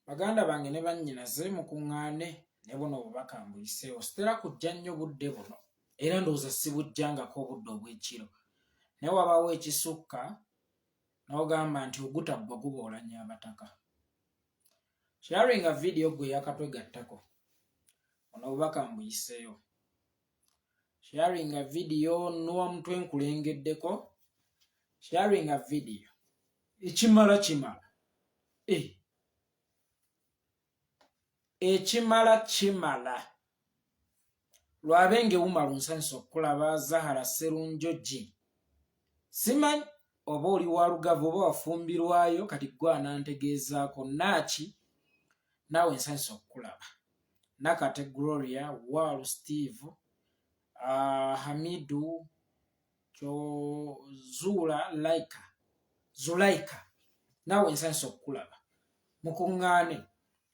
Baganda bange ne bannyinaze mukuŋŋaane ne buno obubaka mbuyiseewo sitera kujja nnyo budde buno era ndowooza si bujjangako obudde obw'ekiro naye wabaawo ekisukka n'ogamba nti ogutaggwa guboolanya abataka. Sharinga video gwe yakatwegattako ono obubaka mbuyiseewo. Sharinga video n'omutwe nkulengeddeko. Sharinga video ekimala kimala. Ekimala kimala. Lwabenge wumala nsanyusa okulaba Zahara Sserunjogi. Simanyi oba oli wa Lugave oba wafumbirwayo kati gwe anantegeezaako naaki naawe nsanyusa okulaba. Nakate Gloria, Walu Steve, Hamidu, Zulaika naawe nsanyusa okulaba. Mukuŋŋaane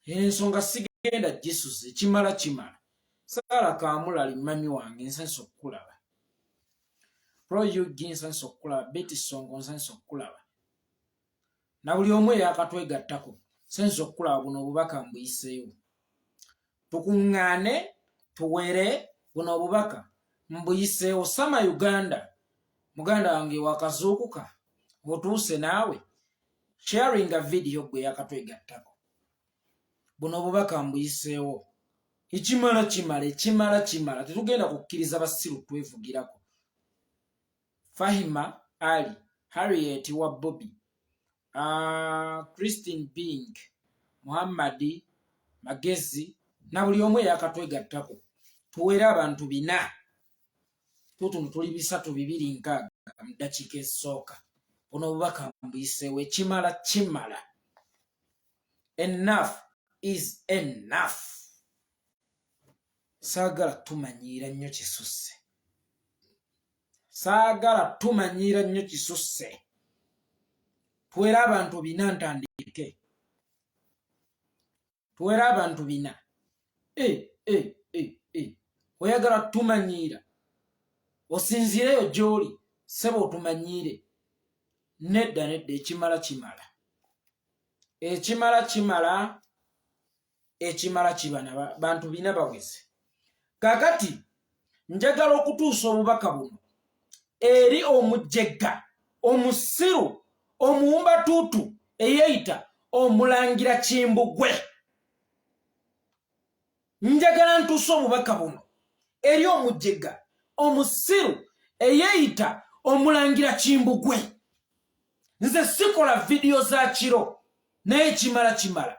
ensonga sigenda gisuze ekimala kimala. Sala Kamulali mami wange nsanyusa okulaba. Pro Yugi nsanyusa okulaba. Betty Songo nsanyusa okulaba. Na buli omu yakatwegattako nsanyusa okulaba buno obubaka mbuyiseewo. Tukuŋŋaane tuwere buno obubaka mbuyiseewo. Sama Uganda muganda wange wakazuukuka otuuse naawe. Sharinga video gwe yakatwegattako. Buno obubaka mbuyiseewo. Ekimala kimala, ekimala kimala. Tetugenda kukkiriza basiru twevugirako. Fahima Ali, Harriet wa Bobby, Christine Bing, Muhammadi, Magezi, na buli omu yakatwegattako. Tuwera abantu bina. Tutuno tuli 3-2-6 mu ddakiika esooka. Buno obubaka mbuyiseewo. Ekimala kimala. Enough is enough. Saagala tumanyiira nnyo kisusse. Saagala tumanyiira nnyo kisusse. Tuwera abantu bina ntandike. Tuwera abantu bina. Oyagala tumanyiira. Osinzireyo gy'oli sebo otumanyiire. Nedda ekimala kimala. Ekimala kimala. Ekimala kibana bantu bina baweze. Kakati njagala okutuusa obubaka buno eri omujjegga, omusiru, omuwumba tuutu eyeyita omulangira Kimbugwe. Njagala ntuusa obubaka buno eri omujjegga, omusiru eyeyita omulangira Kimbugwe. Nze sikola video za kiro naye ekimala kimala.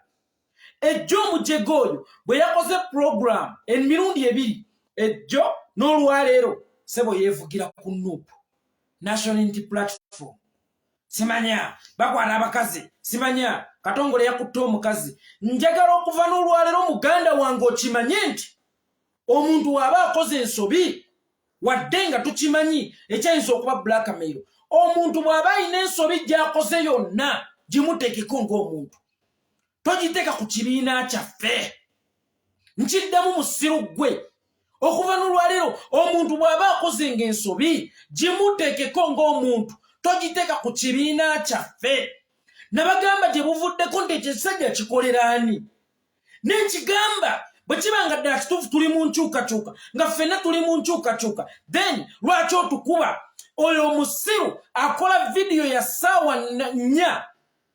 Ejjo omujjegga oyo bwe yakoze program emirundi 2 ejjo n'olwaleero sebo yeevugira ku Nuupu National Unity Platform. Simanya bakwata abakazi, simanya Katongole yakutte omukazi. Njagala okuva n'olwaleero muganda wange okimanye nti omuntu waba akoze ensobi wadde nga tukimanyi ekyayinza okuba blackmail. Omuntu bw'aba alina ensobi gy'akoze yonna gimuteekeko ng'omuntu. Togiteeka ku kibiina kyaffe. Nkiddamu musiru gwe. Okuva n'olwaleero omuntu bw'aba akoze ng'ensobi gimuteekeko ng'omuntu. Togiteeka ku kibiina kyaffe. Nabagamba gye buvuddeko nti ekisajja kikolera ani. Nenkigamba bwe kiba nga ddala kituufu tuli mu nkyukakyuka nga ffenna tuli mu nkyukakyuka then lwaki otukuba oyo omusiru akola vidiyo ya ssaawa 4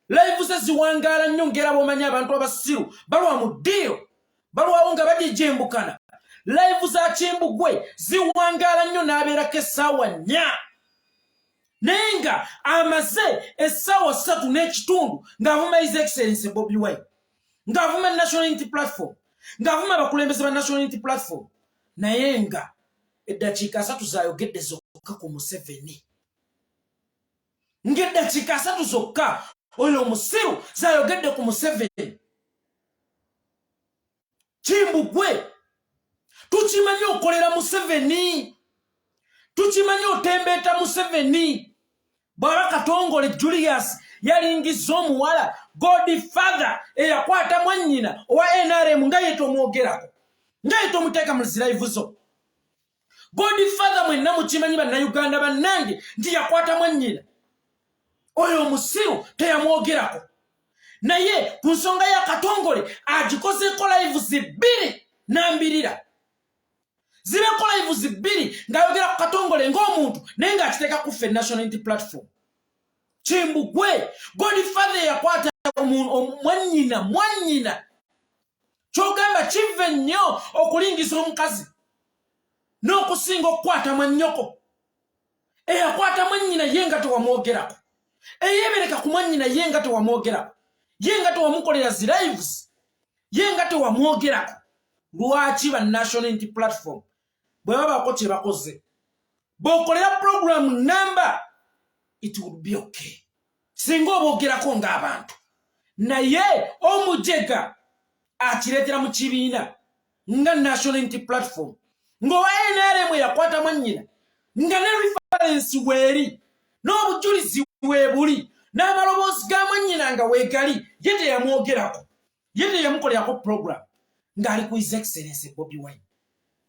live ze ziwangaala nnyo ng'era bw'omanyi abantu abasiru balwa mu ddiiro balwawo nga bagijembukana. Live za Kimbugwe ziwangaala nnyo n'abeerako essaawa 4 naye nga amaze essaawa 3.5 ng'avuma His Excellency Bobi Wine, ng'avuma National Unity Platform, ng'avuma abakulembeze ba National Unity Platform, naye nga eddakiika 3 zaayogedde zokka ku Museveni. Ng'eddakiika 3 zokka oyo omusiru zaayogedde ku Museveni. Kimbugwe tukimanyi okolera Museveni, tukimanyi otembeeta Museveni. Bwaba Katongole Julius yalingiza omuwala Godfather eyakwata mwannyina owa NRM nga ye tomwogerako, nga ye tomuteeka mu zilive zo. Godfather mwenna mukimanyi bannayuganda bannange nti yakwata mwannyina. Oyo omusiru teyamwogerako. naye ku nsonga ya Katongole agikozeko live zibbiri nambirira zibeko live zibbiri ngayogera ku Katongole ng'omuntu naye ng'akiteeka ku ffe national unity platform. Kimbugwe Godfather yakwata mwannyina kyogamba kive nnyo okulingiza omukazi n'okusinga okukwata mwannyoko eyakwata mwannyina ye nga tewamwogerako eyeebereka ku mwannyina ye nga tewamwogerako ye nga tewamukolera zi lives ye nga tewamwogerako. Lwaki ba national unity platform bwe babaako kye bakoze bw'okolera program number it would be okay singa oboogerako ng'abantu naye omujega akireetera mu kibiina nga national unity platform ng'owa NRM yakwata mwannyina nga ne reference weeri n'obujulizi weebuli n'amaloboozi ga mwannyina nga weegali ye teyamwogerako ye teyamukolerako program ng'ali ku his excellence Bobi Wine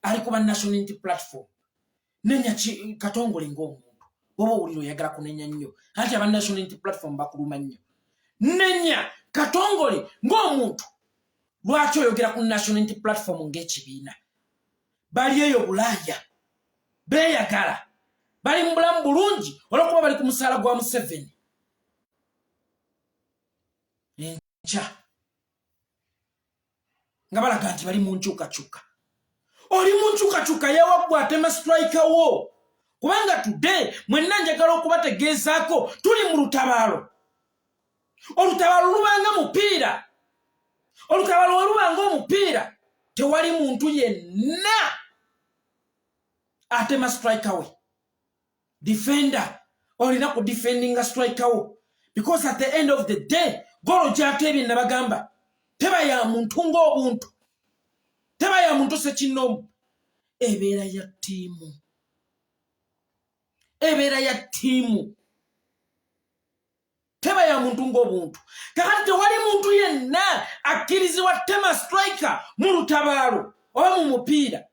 ali ku ba national unity platform nenya Katongole ng'omuntu oba owulira oyagala kunenya nnyo anti aba national unity platform bakuluma nnyo nenya Katongole ng'omuntu. Lwaki oyogera ku national unity platform ng'ekibiina? Bali eyo Bulaaya beeyagala bali mu bulamu bulungi olw'okuba bali ku musaala gwa Museveni. Enkya nga balaga nti bali mu nkyukakyuka. Oli mu nkyukakyuka yeewaggwa atema striker wo kubanga today mwenna njagala okubategeezaako tuli mu lutabaalo. Olutabaalo lubanga mupiira. Olutabaalo olubanga omupiira tewali muntu yenna atema striker we. Defender olina ku defendinga striker wo because at the end of the day golo gyatebye nabagamba teba ya muntu ng'obuntu teba ya muntu sekinoomu ebeera ya ttiimu teba ya muntu ng'obuntu. Kakati tewali muntu yenna akkirizibwa tema striker mu lutabaalo oba mu mupiira.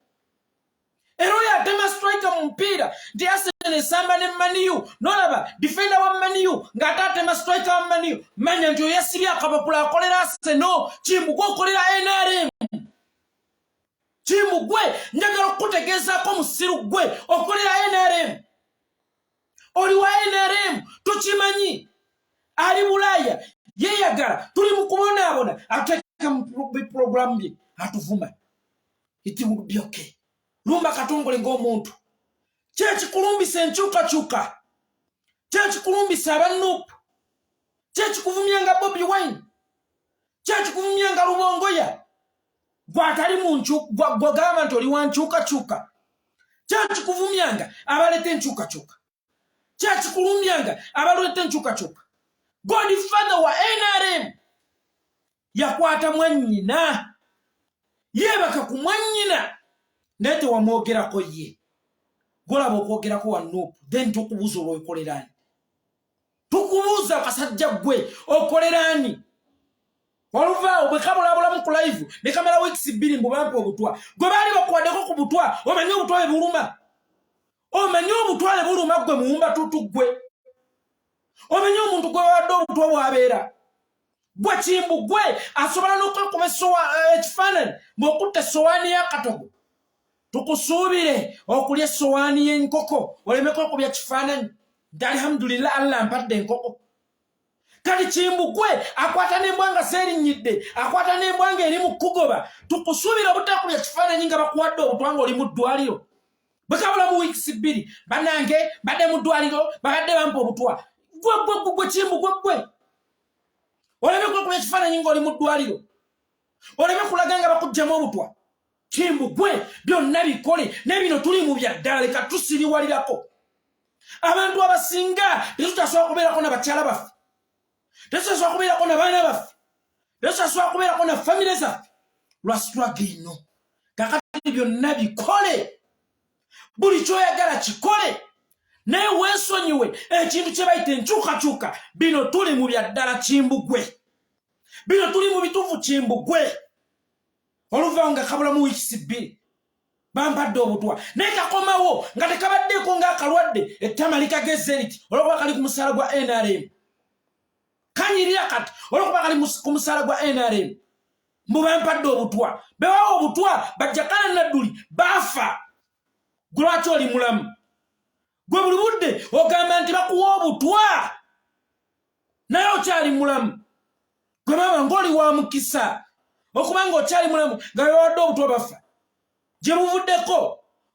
Era oyo atema striker mu mupiira nti Arsenal esamba ne Maniyu n'olaba defender wa Maniyu ng'ate atema striker wa Maniyu manya nti oyo yasibye akapapula akolera Arsenal. Kimbugwe okolera NRM. Kimbugwe njagala okukutegeezaako musiru gwe okolera NRM. Oli wa NRM tukimanyi. Ali Bulaaya yeeyagala tuli mu kubonaabona ateeka mu program bye atuvuma. It would be okay. Lumba Katongole ng'omuntu kyekikulumbisa enkyukakyuka kyekikulumbisa abanupu kyekikuvumyanga Bobi Wine kyekikuvumyanga Lubongoya gw'atali mu gw'ogamba nti oli wa nkyukakyuka kyekikuvumyanga abaleeta enkyukakyuka kyekikulumbyanga abaleeta enkyukakyuka. Godfather wa NRM yakwata mwannyina yeebaka ku mwannyina naye tewamwogerako ye. Golaba okwogerako wa Nuupu then tukubuuza olw'okoleraani. Tukubuuza kasajja gwe okoleraani. Oluvaawo bwe kabulabulamu ku live ne kamala weeks 2 mbu bampe obutwa gwe baali bakuwaddeko ku butwa omanyi obutwa buluma. Omanyi obutwa buluma gwe muwumba tutu gwe. Omanyi omuntu gwe wadde obutwa bwabeera. Gwe Kimbugwe asobola n'okwekuba ekifaananyi bw'okutta essowaani ya Katogo. Tukusuubire okulya essowaani y'enkoko olemeko okubya kifaananyi nti alhamdulillah Allah ampadde enkoko. Kati Kimbugwe akwata n'embwa nga seerinnyidde akwata n'embwa ng'eri mu kugoba. Tukusuubire obutakubya kifaananyi nga bakuwadde obutwa ng'oli mu ddwaliro. Bwe kabula mu weeks 2 bannange badde mu ddwaliro babadde bampa obutwa. Gwe Kimbugwe gwe olemeko okubya kifaananyi ng'oli mu ddwaliro oleme kulaga nga bakuggyamu obutwa. Kimbugwe byonna bikole n'ebino tuli mu bya ddala leka tusiriwalirako. Abantu abasinga tetutasobola kubeerako na bakyala baffe tetutasobola kubeerako na baana baffe tetutasobola kubeerako na famire zaffe lwa struggle eno. Kakati byonna bikole buli kyoyagala kikole naye weesonyiwe ekintu kye bayita enkyukakyuka. Bino tuli mu bya ddala Kimbugwe bino tuli mu bituufu Kimbugwe. Oluvaawo nga kabula mu weeks 2 bampadde obutwa naye kakomawo nga tekabaddeeko ng'akalwadde ettama likagezze liti olwokuba kali ku musaala gwa NRM. kanyirira kati olwokuba kali ku musaala gwa NRM mubampadde obutwa bewawo obutwa Jakana Nadduli bafa lwaki oli mulamu gwe buli budde ogamba nti bakuwa obutwa naye okyali mulamu gwe maama ng'oli wa mukisa okubanga okyali mulamu nga bewadde obutwa bafa gye buvuddeko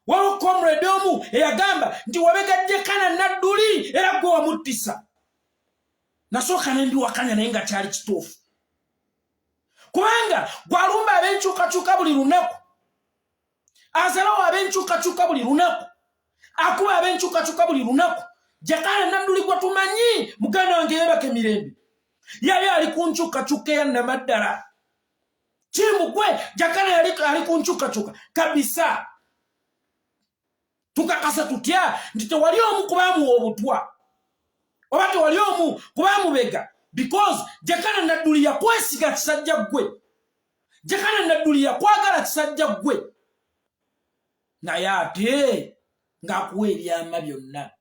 waliwo comrade omu eyagamba nti wabega Jakana Nadduli era gwe wamuttisa nasooka nembiwakanya naye nga kyali kituufu kubanga gwalumba ab'enkyukakyuka buli lunaku azalawo ab'enkyukakyuka buli lunaku akuba ab'enkyukakyuka buli lunaku Jakana Nadduli gwe tumanyi muganda wange yeebake mirembe yali ali ku nkyukakyuka eya Namaddala Kimbugwe Jakana yali ali ku nkyukakyuka kabisa tukakasa tutya nti tewali omu kubaamuwa obutwa oba tewali omu kubaamubega because Jakana Nadduli yakwesiga kisajja gwe Jakana Nadduli yakwagala kisajja gwe naye ate ng'akuwa ebyama byonna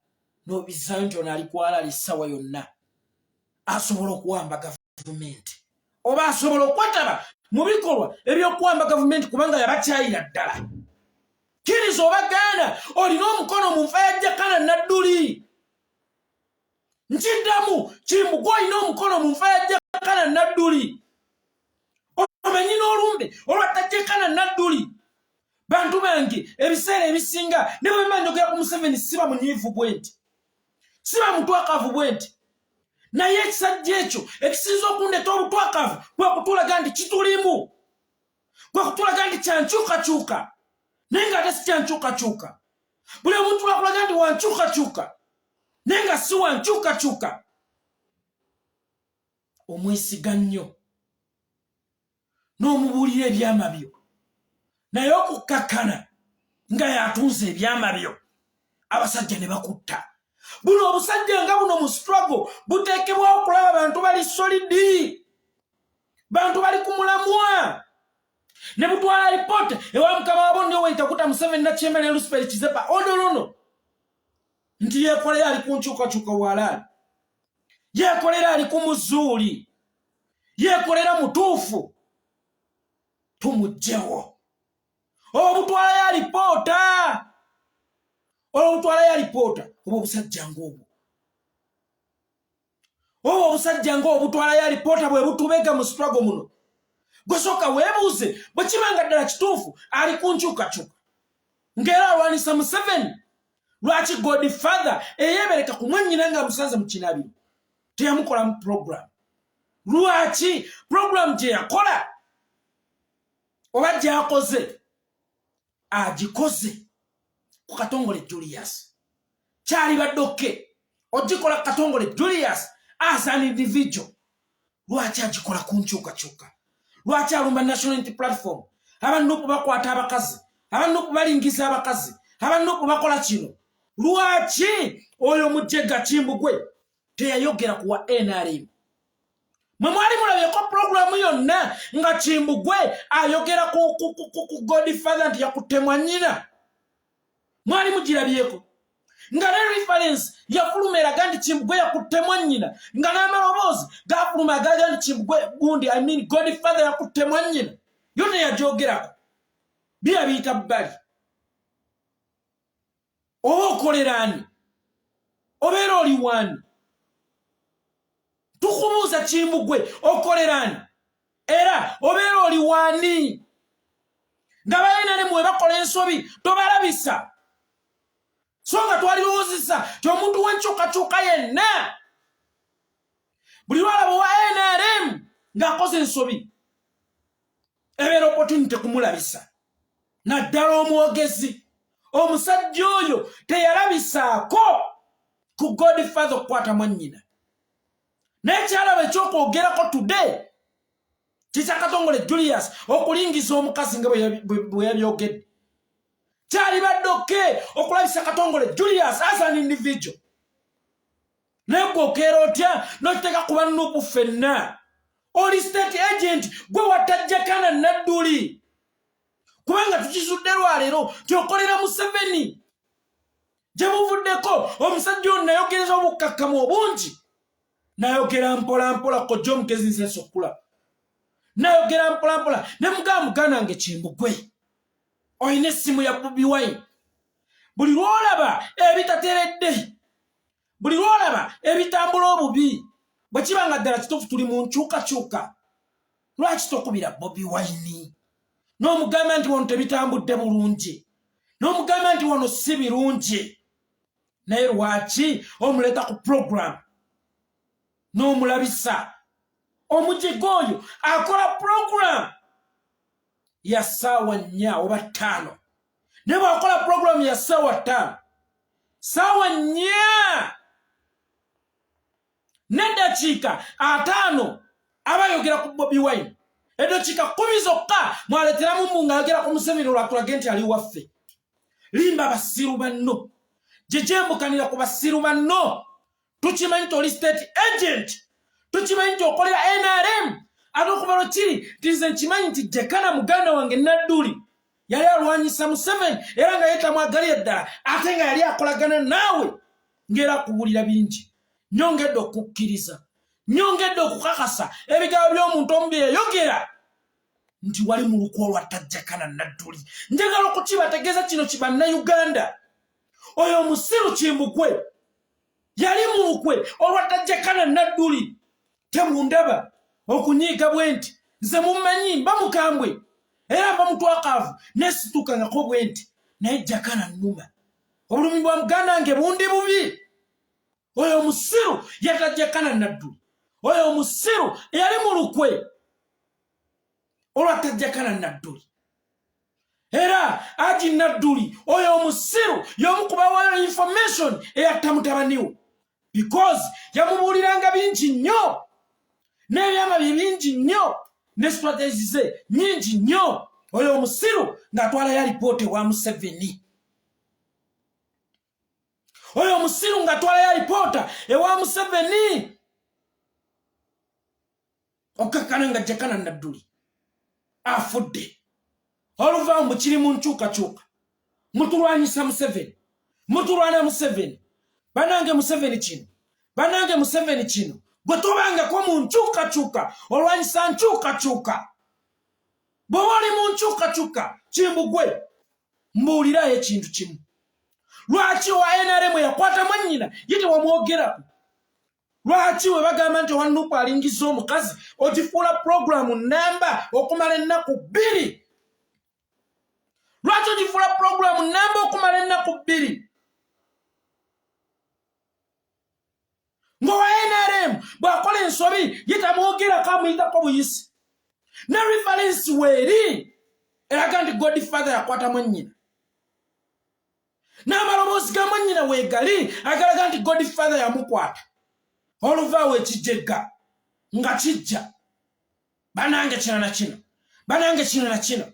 n'obisayo nti ono alikwala lissawa yonna asobola okuwamba gavumenti oba asobola okwetaba mu bikolwa ebyokuwamba gavumenti kubanga yabakyayira ddala kkiriza oba gaana olina omukono mu nfa ya Jakana Nadduli nkiddamu Kimbugwe olina omukono mu nfa ya Jakana Nadduli omanyi n'olumbe olwatta Jakana Nadduli bantu bange ebiseera ebisinga ne bwe mba njogera ku Museveni siba munyiivu bwe nti siba mutwakavu bwe nti naye ekisajja ekyo ekisinza okundeeta obutwakavu kwe kutulaga nti kitulimu kwe kutulaga nti kyankyukakyuka naye ng'ate si kyankyukakyuka buli omuntu lwakulaga nti wankyukakyuka naye nga si wankyukakyuka omwesiga nnyo n'omubuulira ebyama byo naye okukakkana nga yatunze ebyama byo abasajja ne bakutta buno obusajja nga buno mu struggle buteekebwawo okulaba abantu bali solidi bantu bali ku mulamwa ne butwala lipoota ewa mukama wabo ndio weyita kuta Museveni na Kyemene Lusperi Kizepa odolono nti yeekolera ali ku nkyukakyuka walaali yeekolera ali ku muzuuli yeekolera mutuufu tumugjewo obutwala ya lipoota obutwala ya lipoota oba obusajja ng'obwo oba obusajja ng'obutwala ya lipoota bwe butubega mu struggle muno gwe sooka weebuuze bwe kibanga ddala kituufu ali ku nkyukakyuka ng'era alwanisa Museveni lwaki Godfather eyeebereka ku mwannyina nga amusanze mu kinabiro teyamukolamu program lwaki program gye yakola oba gy'akoze agikoze ku Katongole Julius kyali baddoke ogikola Katongole Julius as an individual lwaki agikola ku nkyukakyuka lwaki alumba National Unity Platform abanupu bakwata abakazi abanupu balingiza abakazi abanupu bakola kino lwaki oyo mujjega Kimbugwe teyayogera kuwa NRM mwe mwali mulabyeko programu yonna nga Kimbugwe ayogera ku Godfather nti yakutemwa nnyina mwali mugirabyeko nga ne reference yafuluma eraga nti Kimbugwe yakutemwa nnyina nga n'amaloboozi gafuluma agaga nti Kimbugwe gundi Godfather yakutemwa nnyina yo teyagyogerako biyabiyita bbali oba okoleraani obeera oli wani tukubuuza Kimbugwe okoleraani era obeera oli wani nga balina ne mwe bakola ensobi tobalabisa so nga twalirowoozesa ti omuntu w'enkyukakyuka yenna buli lwalaba wa NRM ng'akoze ensobi ebeera opportunity kumulabisa naddala omwogezi omusajja oyo teyalabisaako ku Godfather okukwata mwannyina naye kyalaba ekyokwogerako today kikya Katongole Julius okulingiza omukazi nga bwe yabyogedde kyali baddoke okulabisa Katongole Julius as an individual naye gwe okeera otya n'okiteeka ku bannuupu ffenna oli state agent gwe watta Jakana Nadduli kubanga tukizudde lwaleero tyokolera Museveni gye muvuddeko omusajja ono nayogereza obukkakkamu obungi nayogera mpola mpola kojja omugezi nze sokula nayogera mpola mpola ne mugana nge Kimbugwe oyina essimu ya Bobi Wine buli lwolaba ebitateredde buli lwolaba ebitambula obubi bwe kibanga ddala kituufu tuli mu nkyukakyuka lwaki tokubira Bobi Wine n'omugamba nti wano tebitambudde bulungi n'omugamba nti wano si birungi naye lwaki omuleeta ku program n'omulabisa omujega oyo akola program ya ssaawa 4 oba 5 ne bw'akola program ya ssaawa 5 ssaawa 4 n'eddakiika 5 abayogera ku Bobi Wine eddakiika 10 zokka mwaleteramu mbunga ayogera ku Museveni olwatulage nti ali waffe limba basiru banno jejembukanira ku basiru banno tukimanyi nti oli state agent tukimanyi nti okolera NRM ate okubalo kiri tize nkimanyi nti Jakana muganda wange Nadduli yali alwanyisa Museveni era nga yeetamwagali eddala ate nga yali akolagana naawe ng'era kuwulira bingi nyongedde okukkiriza nyongedde okukakasa ebigambo by'omuntu omubi eyayogera nti wali mulukwe olwatta Jakana Nadduli njagala okukibategeeza kino kibannauganda oyo omusiru Kimbugwe yali mulukwe olwatta Jakana Nadduli temundaba okunyiiga bwe nti nze mummanyi mba mukambwe era mba mutwakaavu nesituukangako bwe nti naye Jakana nnuma obulumi bwa muganda wange bundi bubi oyo omusiru yatta Jakana Nadduli oyo omusiru yali mulukwe olwatta Jakana Nadduli era Aji Nadduli oyo omusiru y'omukubawayo information eyatta mutabaniwo because yamubuuliranga bingi nnyo n'ebyama bye bingi nnyo ne strategy ze nnyingi nnyo oyo omusiru ng'atwala ya lipoota ewa Museveni oyo omusiru ng'atwala ya lipoota ewa Museveni okakkana nga Jakana Nadduli afudde oluvaamu bwe kiri mu nkyukakyuka mutulwanyisa Museveni mutulwana Museveni banange Museveni kino banange Museveni kino gwe tobangako mu nkyukakyuka olwanyisa nkyukakyuka bw'oba oli mu nkyukakyuka Kimbugwe mbuulirayo ekintu kimu lwaki wa NRM yakwata mwannyina ye tewamwogerako lwaki we bagamba nti owanupu alingiza omukazi ogifuula puroguramu namba okumala ennaku 2 lwaki ogifuula puroguramu namba okumala ennaku 2 ng'owa NRM bw'akola ensobi ye tamwogerako amuyitako buyisi ne referensi weeri eraga nti Godfather yakwata mwannyina n'amaloboozi ga mwannyina weegali agalaga nti Godfather yamukwata oluvaawo ekijjegga nga kijja banange kino na kino banange kino na kino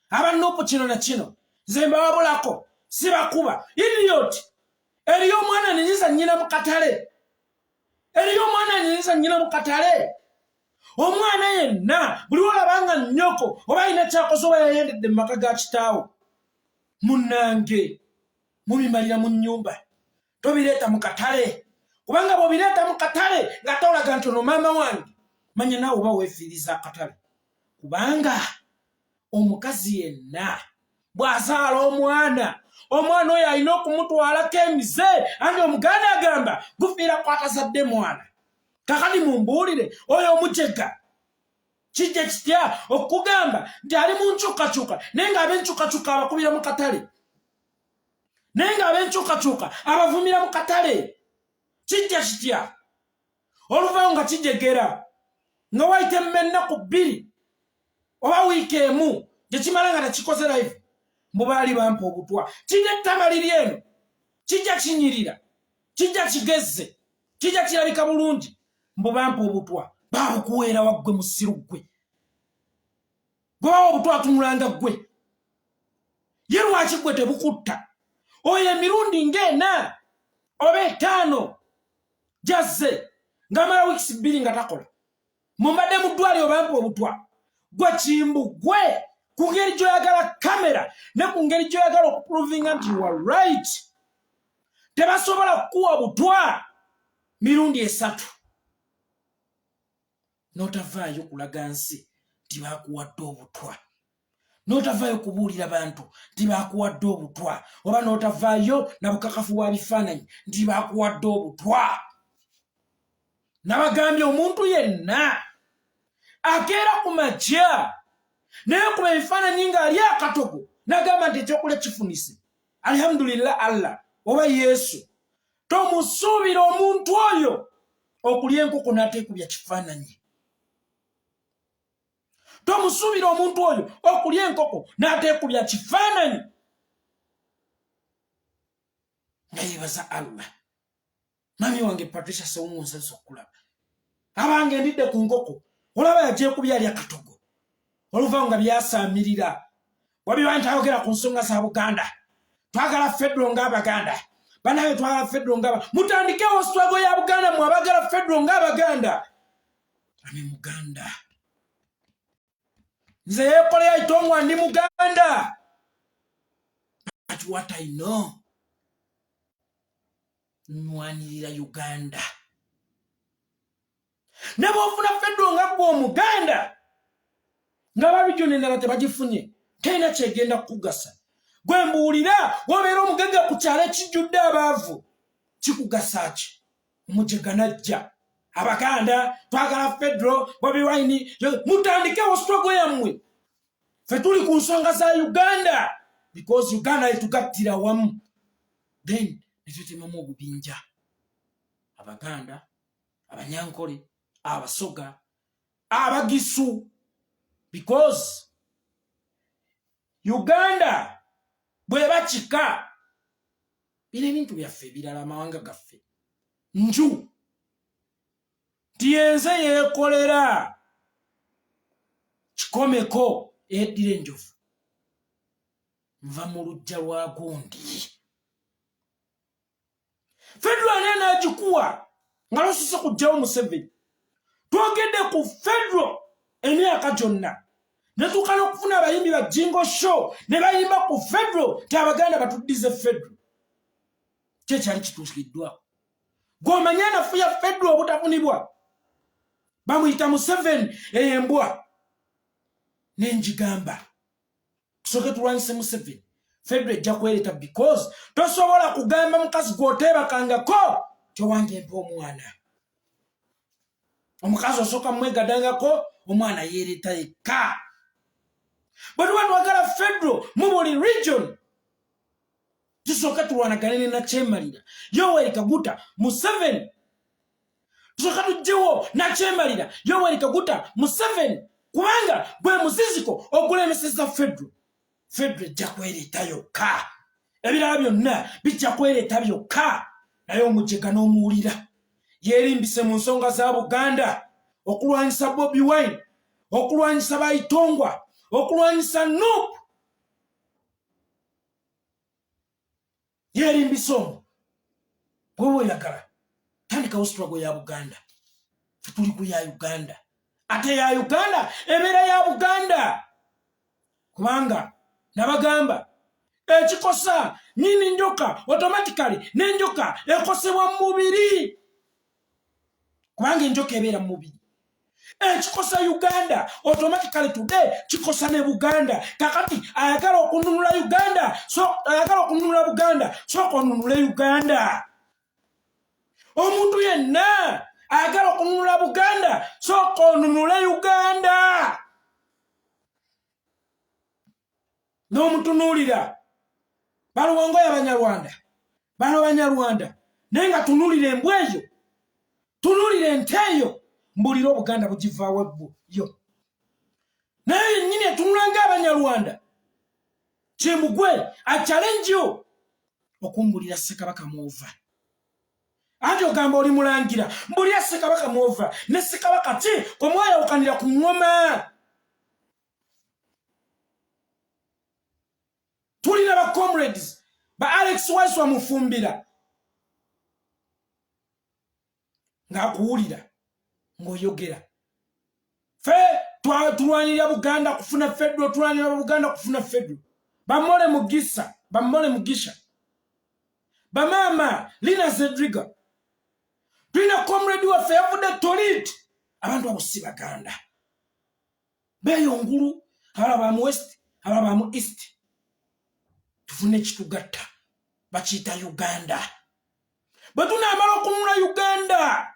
abanupu kino na kino nze mbawabulako sibakuba idiot eriyo omwana anenyiza nnyina mu katale eriyo omwana anenyiza nnyina mu katale omwana yenna buli wolabanga nnyoko oba alina kyakoze oba yayendedde mu maka ga kitaawo munnange mubimalira mu nnyumba tobireeta mu katale kubanga bw'obireeta mu katale nga tolaga nti ono maama wange manya naawe oba weefiiriza akatale kubanga omukazi yenna bw'azaala omwana oyo alina okumutwalako emize anti omuganda agamba gufiira kwatazadde mwana kakati mumbuulire oyo omujega kijja kitya okugamba nti ali mu nkyukakyuka naye ng'ab'enkyukakyuka abakubira mu katale naye ng'ab'enkyukakyuka abavumira mu katale kijja kitya oluvaawo nga kijegera nga wayita ennaku 2 oba wiiki emu gyekimala nga takikoze live mbu baali bampa obutwa kijja ettamaliri eno kijja kinyirira kijja kigezze kijja kirabika bulungi mbu bampa obutwa baabukuweera waggwe musiru ggwe gwe bawa obutwa atunulanga ggwe ye lwaki ggwe tebukutta oyo emirundi ng'ena oba 5 jazze ng'amala wiikisi 2 nga takola mumbadde mu ddwaliro bampa obutwa gwe Kimbugwe ku ngeri gy'oyagala kamera ne ku ngeri gy'oyagala okuprovinga nti you are right tebasobola kukuwa butwa mirundi 3 n'otavaayo kulaga nsi tibakuwadde obutwa, n'otavaayo kubuulira bantu tibakuwadde obutwa, oba n'otavaayo na bukakafu bwa bifaananyi tibakuwadde obutwa. Nabagambye omuntu yenna akeera ku majja naye kuba ebifaananyi ng'ali akatogo n'agamba nti ekyokulya kifunise, alhamdulillah Allah oba Yesu, tomusuubira omuntu oyo okulya enkoko n'ateekubya kifaananyi. Tomusuubira omuntu oyo okulya enkoko n'ateekubya kifaananyi. Nga yeebaza Allah. Mami wange Patricia sewumunsaso okulaba. Abange ndidde ku nkoko, olaba yagyekubya ali akatogo. Oluva nga byasaamirira. Wabiba nti ayogera ku nsonga za Buganda. Twagala Fedro ng'Abaganda. Banabe twagala Fedro ng'Abaganda. Mutandikewo struggle ya Buganda mwe abagala Fedro ng'Abaganda. Ami Muganda. Nze yekole yaitongwa ndi Muganda. But what I know, nwanirira Uganda. Ne bw'ofuna Fedro nga gwe Omuganda, nga babijuni endala tebagifunye, teyina kyegenda kukugasa. Gwe mbuulira wobeera omugagga ku kyalo ekijjudde abaavu, kikugasa ki? Omujega ajja. Abaganda twagala Fedro, Bobi Wine, mutandikewo struggle yammwe. Ffe tuli ku nsonga za Uganda, because Uganda etugattira wamu. Then netwetemamu obubinja. Abaganda, Abanyankole, Abasoga, Abagisu, because Uganda bwe bakika bino ebintu byaffe ebirala amawanga gaffe nju tiyenze yeekolera kikomeko eddira enjovu nva mu lujja lwa gundi. Fedro ane n'agikuwa nga losise kujjawo Museveni. Twogedde ku Fedro emyaka gyonna. Netuuka n'okufuna abayimbi ba Jingo Show ne bayimba ku Fedro ti Abaganda batuddize Fedro. Kyekyali kituukiddwa. Gw'omanya anafuya Fedro obutafunibwa. Bamuyita Museveni ey'embwa. Nenjigamba. Tusooke tulwanyise Museveni. Fedro ejja kwereeta because tosobola kugamba mukazi gw'oteebakangako kyowange mpa omwana. Omukazi osooka mwegadangako omwana yeereeta yekka. Bwe tuba twagala Fedro mu buli region, tusooka tulwanagane ne Nakyemalira, Yoweri Kaguta, Museveni. Tusooka tugyewo Nakyemalira, Yoweri Kaguta, Museveni, kubanga gwe muziziko ogulemeseza Fedro. Fedro ejja kwereeta yokka. Ebirala byonna bijja kwereeta byokka. Naye omujega n'omuwulira yeerimbise mu nsonga za Buganda, okulwanyisa Bobi Wine, okulwanyisa Bayitongwa, okulwanyisa Nuupu. Yeerimbise omwo. Bw'oba oyagala tandikawo struggle ya Buganda. Ffe tuli ku ya Uganda. Ate ya Uganda ebeera ya Buganda. Kubanga nabagamba ekikosa nyini njoka automatically n'enjoka ekosebwa mu mubiri. Kubanga enjoka ebeera mu mubiri. Ekikosa Uganda automatically today kikosa ne Buganda. Kakati ayagala okununula Uganda, so ayagala okununula Buganda, so konunule Uganda. Omuntu yenna ayagala okununula Buganda, so konunule Uganda. N'omutunuulira baluwangoya Banyarwanda, bano Banyarwanda, naye nga tunuulira embwa eyo, tunuulira ente eyo, mbulira Obuganda bugivaawo ebbu yo. Naye yennyini etunula ng'Abanyarwanda, Kimbugwe achalenjyo okumbulira Ssekabaka Mwova. Ate ogamba oli mulangira, mbulira Ssekabaka Mwova ne Ssekabaka ki kwe mwayawukanira ku ngoma. Tulina ba comrades ba Alex Wise wa Mufumbira ng'akuwulira ng'oyogera. Fe tulwanirira Buganda kufuna Fedro, tulwanirira Buganda kufuna Fedro. Bamole Mugisha, Bamama Lina Zedriga, tulina comrade waffe yavudde Tolit abantu abo si Baganda. Beyongulu abalaba mu west abalaba mu east tufune kitugatta bakiyita Uganda. Bwe tunaamala okununula Uganda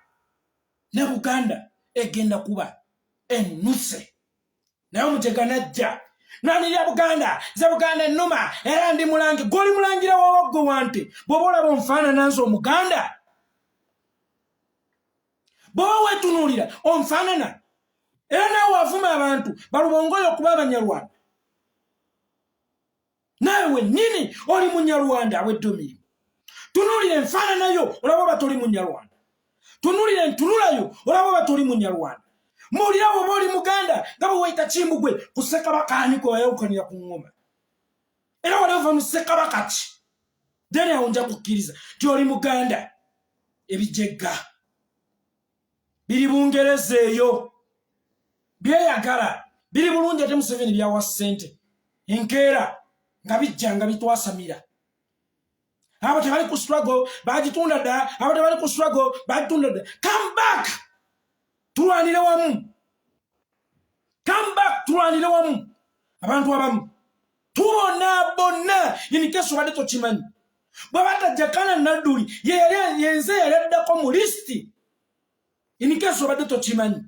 ne Buganda egenda kuba ennuse. Naye Omutega najja n'anirya Buganda ze Buganda ennuma era ndi mulangi goli mulangira wawaggo wante bw'oba olaba omufaanana nze Omuganda bw'oba weetunuulira omufaanana era naawe avuma abantu balubongoyo okuba Abanyarwanda. Naawe wennyini oli Munyarwanda awedde omirimu. Tunuulira enfaananayo olaba oba toli Munyarwanda. Tunuulira entunulayo olaba oba toli Munyarwanda. Muwulira bw'oba oli Muganda nga bwe wayita Kimbugwe ku Ssekabaka ani gwe wayawukanira ku ŋŋoma. Era wali ova mu Ssekabaka ki? Deni awo nja kukkiriza ti oli Muganda. Ebijegga biri Bungereza eyo byeyagala biri bulungi ate Museveni byawa ssente enkeera nga bijja nga bitwasamira. Abo tebali ku struggle bagitunda dda, abo tebali ku struggle bagitunda dda. Come back tulwanire wamu. Come back tulwanire wamu. Abantu abamu tubona in case obadde tokimanyi bwe bata Jakana Nadduli yenze yali addako mu listi in case obadde tokimanyi.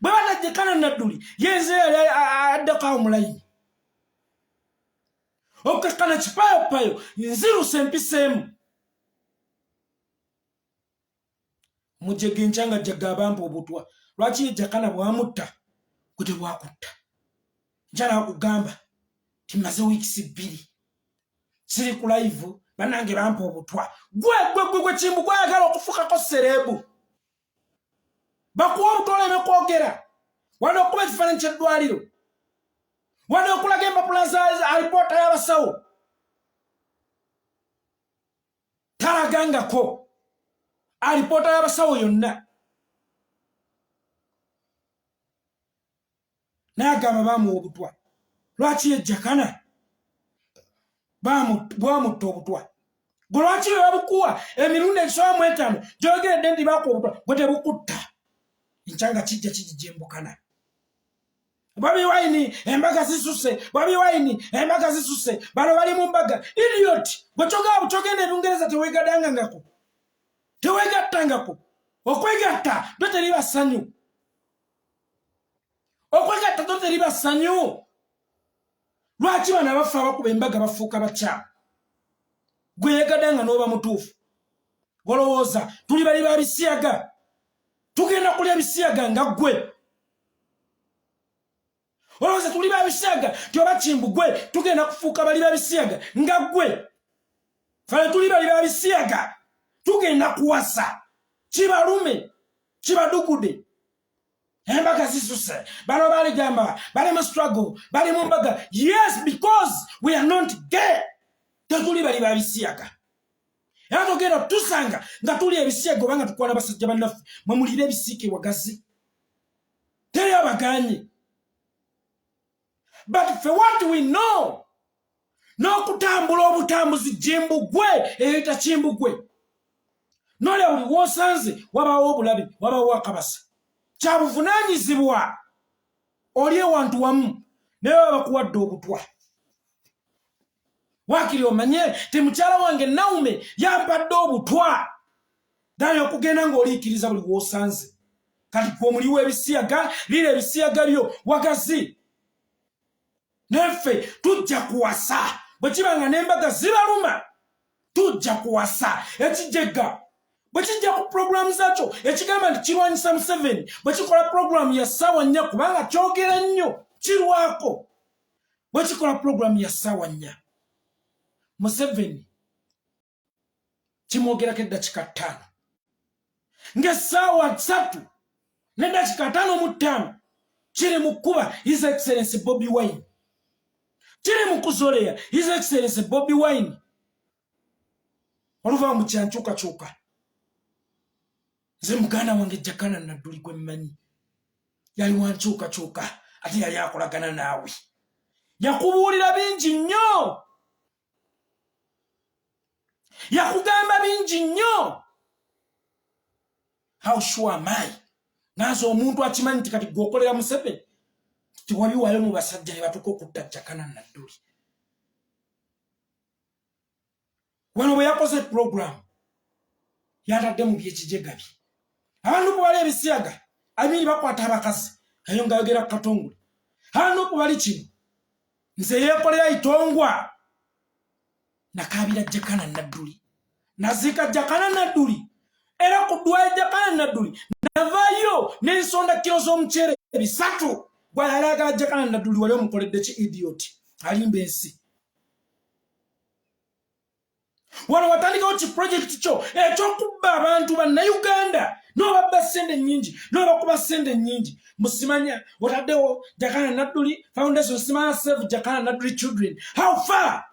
Bwe bata Jakana Nadduli yenze yali addako awo mulayini okukakana kipayopayo nziruse empiseemu. Mujege nkyanga jaga abampa obutwa lwaki Jakana bwamutta gwe bwakutta. Njala akugamba timaze weeks 2 siri ku live banange bampa obutwa gwe Kimbugwe ayagala okufukako serebu bakuwa obutwa oleme kwogera wadde okuba ekifaananyi ky'eddwaliro wadde okulaga empapula za alipoota y'abasawo talagangako alipoota y'abasawo yonna. N'agamba baamuwa obutwa lwaki ye Jakana bwamutta obutwa gwe lwaki bwe babukuwa emirundi 5 gyogeredde nti bakuwa obutwa gwe tebukutta. Enkyanga kijja kijijembukana. Bobi Wine embaga zisuse, Bobi Wine embaga zisuse, bano bali mu mbaga. Idiot gwe kyogenda Ebungereza teweegadangangako teweegattangako. Okwegatta toteri ssanyu. Okwegatta toteri ssanyu. Lwaki bano abafu abakuba embaga bafuuka bakyamu? Gwe yeegadanga n'oba mutuufu. Golowooza tuli bali ba bisiyaga tugenda kulya bisiyaga nga ggwe. Olowooza tuli ba bisiyaga tyoba Kimbugwe tugenda kufuuka bali ba bisiyaga nga ggwe. Fale tuli bali ba bisiyaga tugenda kuwasa kibalume kibadugude. Embaga zisuse bano baligamba bali mu struggle bali mu mbaga. Yes, because we are not gay. Tetuli bali ba bisiyaga. Era tugenda tusanga nga tuli ebisiyaga obanga tukwana basajja bannaffe mwe mulira ebisiike wagazi teri abaganye. But for what we know n'okutambula obutambuzi Kimbugwe eyita Kimbugwe n'olya buli w'osanze wabaawo obulabe wabaawo akabasa kyabuvunaanyizibwa oli ewantu wamu naye baba bakuwadde obutwa. Waakiri omanye ti mukyala wange Naume yampadde obutwa dali okugenda ng'oliikiriza buli w'osanze. Kati gwe omuliwo ebisiyaga lira ebisiyaga byo wagazi. Neffe tujja kuwasa bwe kibanga n'embaga zibaluma tujja kuwasa. Ekijegga bwe kijja ku programu zakyo ekigamba nti kirwanyisa Museveni bwe kikola programu ya ssaawa 4 kubanga kyogera nnyo kirwako. Bwe kikola programu ya ssaawa 4 Museveni kimwogerako eddakiika 5 ng'essaawa 3 n'eddakiika 5 kiri mu kkuba His Excellency Bobi Wine, kiri mu kuzoleya His Excellency Bobi Wine. Oluva mu kyankyukakyuka nze muganda wange Jakana Nadduli gwe mmanyi yali wankyukakyuka ate yali akolagana naawe yakubuulira bingi nnyo yakugamba bingi nnyo. How sure am I nazo omuntu akimanyi kati gokolera Museveni tiwabi wale mu basajja ne batuko kutta Jakana Nadduli. Wano bwe yakoze program yatadde mu byekijjegabi abantu bwe bali ebisiyaga abiri bakwata abakazi ayo nga yogera Katongole abantu bwe bali kino nze yekolera itongwa nakabira Jakana Nadduli nazika Jakana Nadduli era kudwa Jakana Nadduli navayo n'ensonda kilo z'omucere bisatu gwayalagala Jakana Nadduli wali omukoledde ki idiot alimba ensi. Wano watandikawo ki project kyo ekyokubba abantu banna Uganda n'obabba ssente nnyingi n'obakuba ssente nnyingi musimanya wataddewo Jakana Nadduli Foundation simanya Save Jakana Nadduli Children. How far?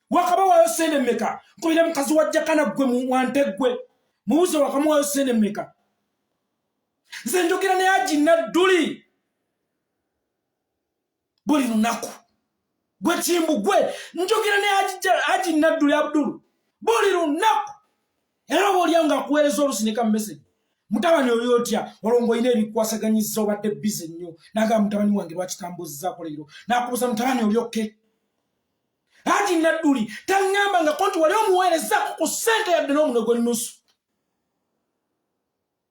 Wakaba wayo ssente mmeka kubira mukazi wa Jakana gwe mu Wantegwe mubuze wakamu wayo ssente mmeka. Nze njogera ne Haji Nadduli buli lunaku gwe Kimbugwe njogera ne Haji Nadduli Abdul buli lunaku era bw'olya nga akuweereza olusinika mu message mutabani oyo otya olongo ine ebikwasaganyiza obadde busy nnyo naga mutabani wange lwakitambuzzaako leero nakubuza mutabani oli oke. Haji Nadduli taŋŋamba nga konti wali omuweereza ku ssente yadde n'omuno gwe nusu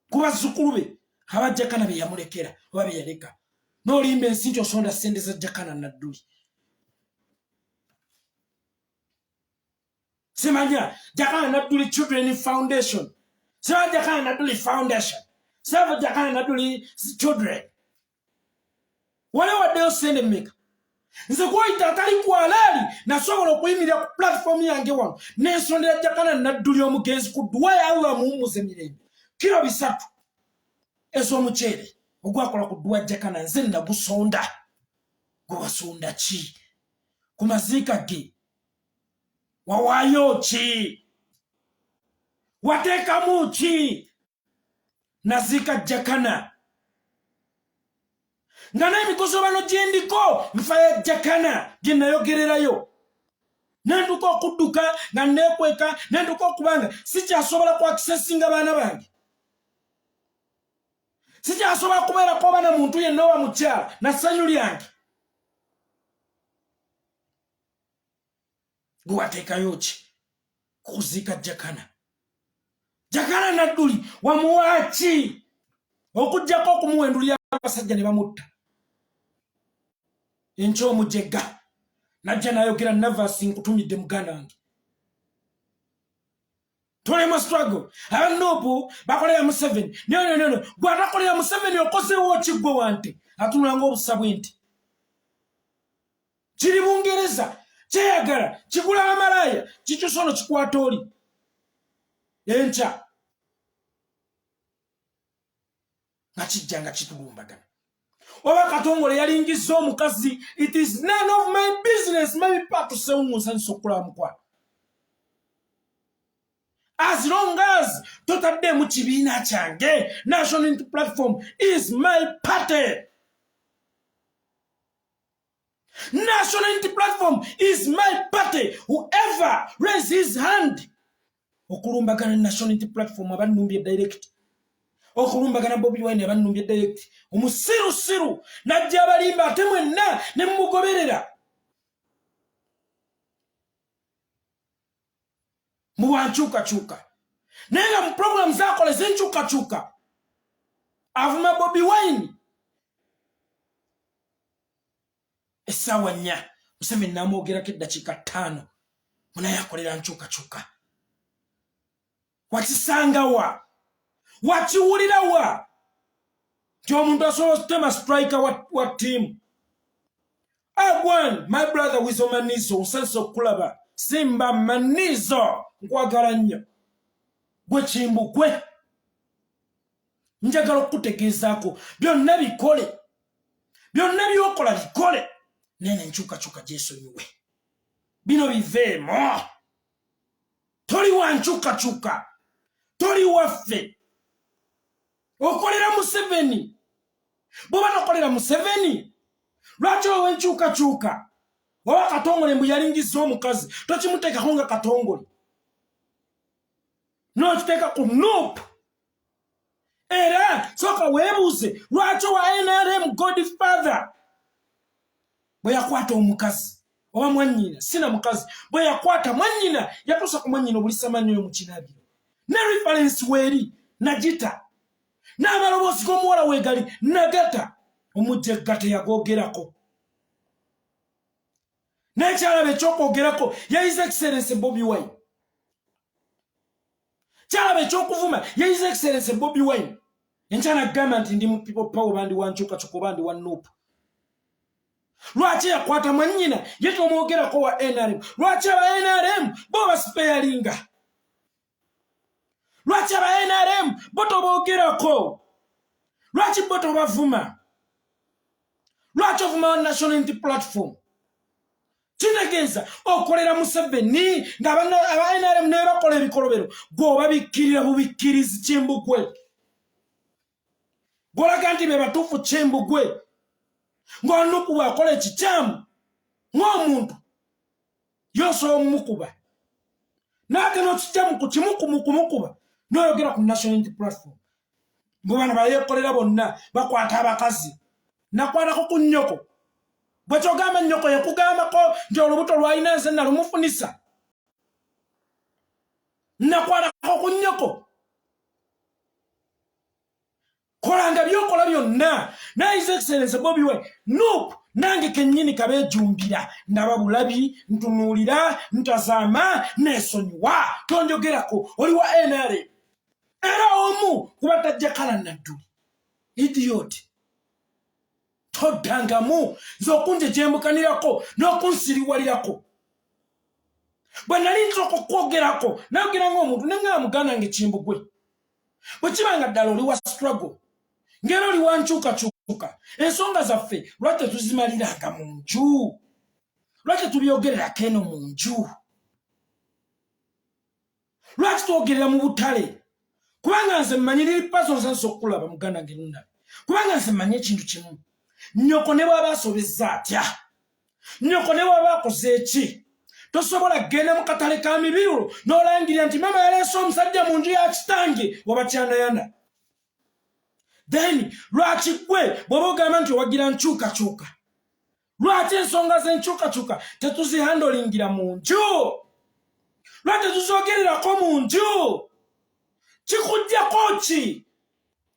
ku bazzukulu be aba Jakana be yamulekera oba be yaleka n'olimba ensi nti osonda ssente za Jakana Nadduli. Simanya Jakana Nadduli Children Foundation Save Jakana Nadduli Foundation Save Jakana Nadduli Children wale waddeyo ssente mmeka. Nze kwayita atali kwalali nasobola okuyimirira ku platform yange wano n'ensondera Jakana Nadduli omugenzi ku ddwa Allah muwummuze mirembe kilo bisatu ez'omuceere ogwakola ku ddwa Jakana nze nagusonda gwe wasonda ki ku maziika ge wawayo ki wateekamu ki naziika Jakana nga n'emikozo bano gyendiko nfa ya Jakana gye nayogererayo nenduka okudduka nga neekweka nenduka okubanga sikyasobola ku accessinga baana bange sikyasobola kubeerako oba muntu yenna oba mukyala na ssanyu lyange gwe wateekayo ki kuziika Jakana Nadduli wamuwa ki okuggyako okumuwendulira abasajja ne bamutta enkyomujega najja nayogera navasi nkutumidde muganda wange tulema struggle abanobu bakolera Museveni no gwatakolera Museveni okozewo ki gwe wante atunulanga obusa bwenti kiri Bungereza kyeyagala kigula amalaya kikyusono kikwata oli enkya nga kijja nga kitulumbagana oba Katongole yalingiza omukazi it is none of my business maybe patu sewungusa nsokula mukwana as long as totadde mu kibiina kyange National Unity Platform is my party. National Unity Platform is my party. Whoever raise his hand okulumbagana National Unity Platform abanumbye direct okulumbagana Bobi Wine abanumbye direct omusiru najja abalimba ate mwenna ne mugoberera muwanchuka nenga mu program zakola zenchuka avuma Bobi Wine esawa nnya Museveni namwogerako eddakiika 5 munaye akolera nchuka wakisangawa wakiwulirawa nti omuntu asobola okutema striker wa team Agwan my brother Wizo Manizo nsanso okulaba Simba Manizo nkwagala nnyo gwe Kimbugwe njagala okutegeezaako byonna bikole byonna byokola bikole nene nchuka gyesonyiwe bino biveemo toli wa nchuka toli waffe okolera Museveni bwoba tokolera Museveni lwaki owe nchuka oba Katongole mbu yalingiza omukazi tokimuteekako nga Katongole n'okiteeka ku nope Era soka webuze lwaki wa NRM Godfather bwe yakwata omukazi oba mwanyina sina mukazi bwe yakwata mwanyina yatusa ku mwanyina obulisamanyo yo mu kinabiro ne reference weri najita n'amaloboozi g'omuwala weegali nagata omujjaggate yagogerako n'ekyalabe ekyokwogerako ya His Excellency Bobi Wine kyalabe ekyokuvuma ya His Excellency Bobi Wine enkyana gamba nti ndi mu people power bandi wankyukakyuka bandi wa Nuupu lwaki yakwata mwanyina ye tomwogerako wa NRM lwaki aba NRM bo basipeyalinga lwaki aba NRM bo toboogerako lwaki bo tobavuma lwaki ovuma wa National Unity Platform kitegeeza okolera Museveni ng'aba NRM ne bakola ebikolobero gw'obabikkirira bubikkirizi Kimbugwe gw'olaga nti be batuufu Kimbugwe ng'Onuupu bw'akola ekikyamu ng'omuntu y'osobola omumukuba n'agenda okikyamu ku kimu kumukuba n'oyogera ku National Unity Platform mbu bano bayeekolera bonna bakwata abakazi nakwatako ku nnyoko bwe kyogamba nnyoko yakugambako nti olubuto lwalina nze nalumufunisa nakwatako ku nnyoko kolanga byokola byonna na His Excellency Bobi Wine Nuupu nange kennyini kabeejumbira ndaba bulabi ntunuulira ntazaama neesonyiwa tonjogerako oli wa NRM era omu kuba Jakana Nadduli idiot toddangamu nze okunje gyembukanirako n'okunsiriwalirako bwe nali nsooka okwogerako nayogera ng'omuntu nenga muganda nge Kimbugwe bwe kibanga ddala oli wa struggle ngera oli wankyukakyuka ensonga zaffe lwaki tetuzimaliranga mu nju lwaki tubyogererako eno mu nju lwaki twogerera mu butale kubanga nze mmanyi liri paso nsansa okulaba muganda ngenundabe kubanga nze mmanyi ekintu kimu nnyoko ne bw'aba asobezza atya nnyoko ne bw'aba akoze eki tosobola kgenda mu katale ka mibirulo n'olangirira nti mama yaleese omusajja mu nju ya kitange waba kyandayanda then lwaki gwe bw'oba ogamba nti owagira nkyukakyuka lwaki ensonga z'enkyukakyuka tetuzihandolingira mu nju lwaki tetuzogererako mu nju kikujjako ki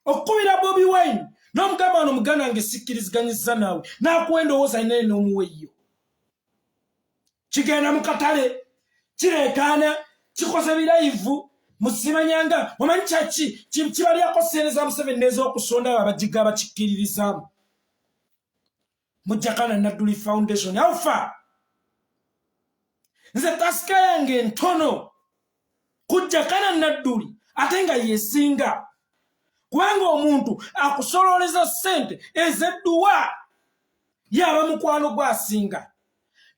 okukubira Bobi Wine n'omugamba wano muganda wange sikkiriziganyizza naawe n'akuwa endowooza inene n'omuweeyo kigenda mu katale kireekaana kikoze birayivu musimanyanga omanyi kyaki kibalyako ssente za Museveni n'ez'okusonda abo abajiga abakikkiririzaamu mu Jakana Nadduli Foundation awufa nze tasika yange ntono ku Jakana Nadduli ate nga yesinga kubanga omuntu akusololeza ssente ez'edduwa yaba mukwano gwasinga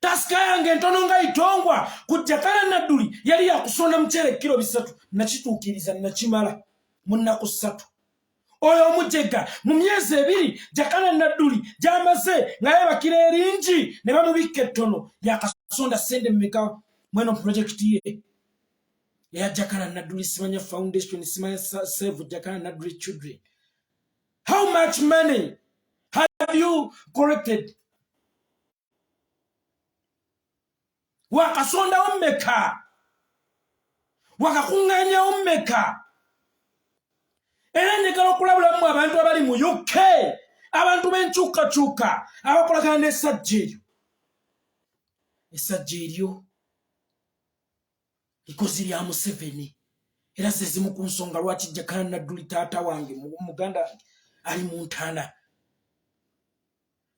tasika yange ntono nga itongwa ku Jakana Nadduli yali yakusonda mukyere kilo 3 nakituukiriza nakimala mu nnaku 3 oyo omujega mu myezi 2 Jakana Nadduli gyamaze nga yebakira eringi ne bamubikka ettono yakasonda ssente mmeka mweno projekiti ye ya Jakana Nadduli Simanya Foundation Simanya Save Jakana Nadduli Children. How much money have you collected? Wakasonda ommeka wakakunganya ommeka era njagala okulabulamu abantu abali mu UK abantu b'enkyukakyuka abakolagana n'essajja eryo likozi lya Museveni era ze zimu ku nsonga lwaki Jakana Nadduli taata wange muganda wange ali mu ntaana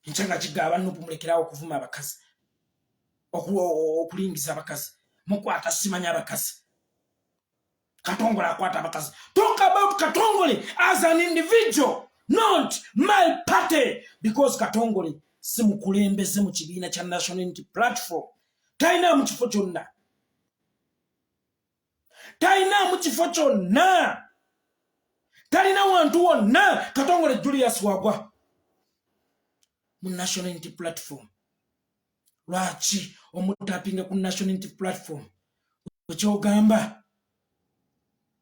nkyanga kigaba Nuupu mulekerawo okuvuma abakazi okulingiza abakazi mukwata simanya abakazi Katongole akwata abakazi. Talk about Katongole as an individual, not my party, because Katongole simukulembeze mu kibiina kya National Unity Platform talina mu kifo kyonna talina wantu wonna Katongole Julius wagwa mu National Unity Platform. Lwaki omutapinga ku National Unity Platform ekyogamba